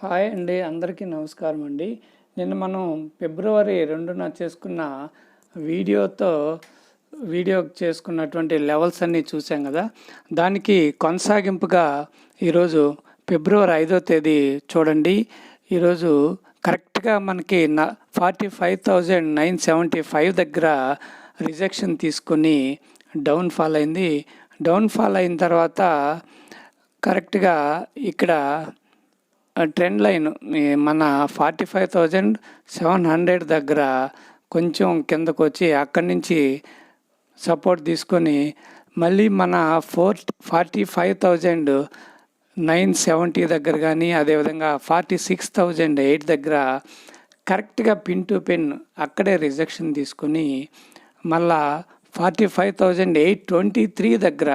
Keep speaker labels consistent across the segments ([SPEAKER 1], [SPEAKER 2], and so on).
[SPEAKER 1] Hi అండి, అందరికీ నమస్కారం అండి. నిన్న మనం ఫిబ్రవరి 2న చేసుకున్న వీడియోతో వీడియో చేసుకున్నటువంటి లెవెల్స్ అన్నీ చూసాం కదా. దానికి కొనసాగింపుగా ఈరోజు ఫిబ్రవరి 5వ తేదీ చూడండి. ఈరోజు కరెక్ట్గా మనకి 45,975 దగ్గర రిజెక్షన్ తీసుకొని డౌన్ఫాల్ అయింది. డౌన్ఫాల్ అయిన తర్వాత కరెక్ట్గా ఇక్కడ ట్రెండ్ లైన్ మన 45,700 దగ్గర కొంచెం కిందకు వచ్చి అక్కడి నుంచి సపోర్ట్ తీసుకొని మళ్ళీ మన 45,970 దగ్గర కానీ అదేవిధంగా 46,008 దగ్గర కరెక్ట్గా పిన్ టు పిన్ అక్కడే రిజెక్షన్ తీసుకొని మళ్ళా 45,823 దగ్గర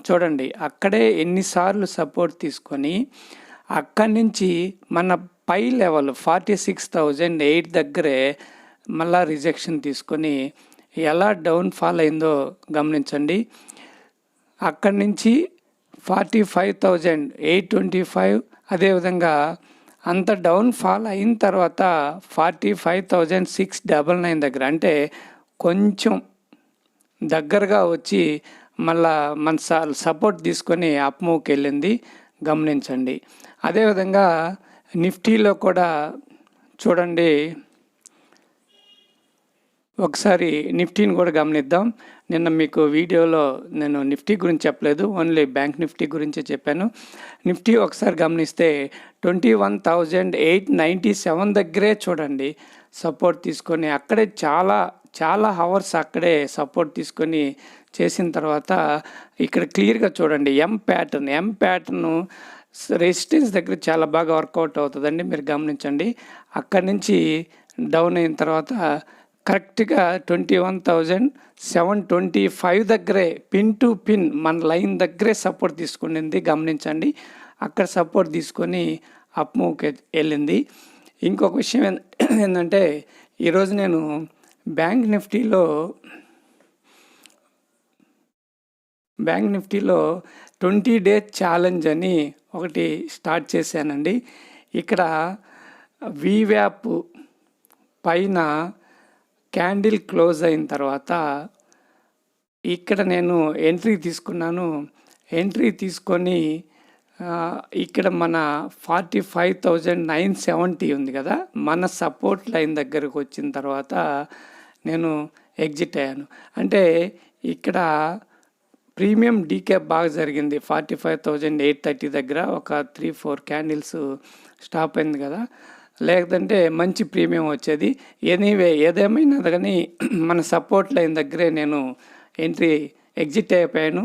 [SPEAKER 1] చూడండి, అక్కడే ఎన్నిసార్లు సపోర్ట్ తీసుకొని అక్కడి నుంచి మన పై లెవెల్ 46,008 దగ్గరే మళ్ళా రిజెక్షన్ తీసుకొని ఎలా డౌన్ఫాల్ అయిందో గమనించండి. అక్కడి నుంచి 45,825 అదేవిధంగా అంత డౌన్ఫాల్ అయిన తర్వాత 45,699 దగ్గర అంటే కొంచెం దగ్గరగా వచ్చి మళ్ళా మన సపోర్ట్ తీసుకొని అప్ మూవ్కి వెళ్ళింది గమనించండి. అదేవిధంగా నిఫ్టీలో కూడా చూడండి, ఒకసారి నిఫ్టీని కూడా గమనిద్దాం. నిన్న మీకు వీడియోలో నేను నిఫ్టీ గురించి చెప్పలేదు, ఓన్లీ బ్యాంక్ నిఫ్టీ గురించే చెప్పాను. నిఫ్టీ ఒకసారి గమనిస్తే 21,897 దగ్గరే చూడండి సపోర్ట్ తీసుకొని అక్కడే చాలా హవర్స్ అక్కడే సపోర్ట్ తీసుకొని చేసిన తర్వాత ఇక్కడ క్లియర్గా చూడండి ఎం ప్యాటర్న్ రెసిస్టెన్స్ దగ్గర చాలా బాగా వర్కౌట్ అవుతుందండి, మీరు గమనించండి. అక్కడి నుంచి డౌన్ అయిన తర్వాత కరెక్ట్గా 21,725 దగ్గరే పిన్ టు పిన్ మన లైన్ దగ్గరే సపోర్ట్ తీసుకునింది గమనించండి. అక్కడ సపోర్ట్ తీసుకొని అప్ మూవ్కి వెళ్ళింది. ఇంకొక విషయం ఏంటంటే ఈరోజు నేను బ్యాంక్ నిఫ్టీలో 20 డేస్ ఛాలెంజ్ అని ఒకటి స్టార్ట్ చేశానండి. ఇక్కడ వీవ్యాప్ పైన క్యాండిల్ క్లోజ్ అయిన తర్వాత ఇక్కడ నేను ఎంట్రీ తీసుకున్నాను. ఎంట్రీ తీసుకొని ఇక్కడ మన 45,970 ఉంది కదా, మన సపోర్ట్ లైన్ దగ్గరకు వచ్చిన తర్వాత నేను ఎగ్జిట్ అయ్యాను. అంటే ఇక్కడ ప్రీమియం డీక్యాప్ బాగా జరిగింది. 45,830 దగ్గర ఒక 3-4 క్యాండిల్స్ స్టాప్ అయింది కదా, లేదంటే మంచి ప్రీమియం వచ్చేది. ఎనీవే ఏదేమైనా కానీ మన సపోర్ట్ లైన్ దగ్గరే నేను ఎగ్జిట్ అయిపోయాను.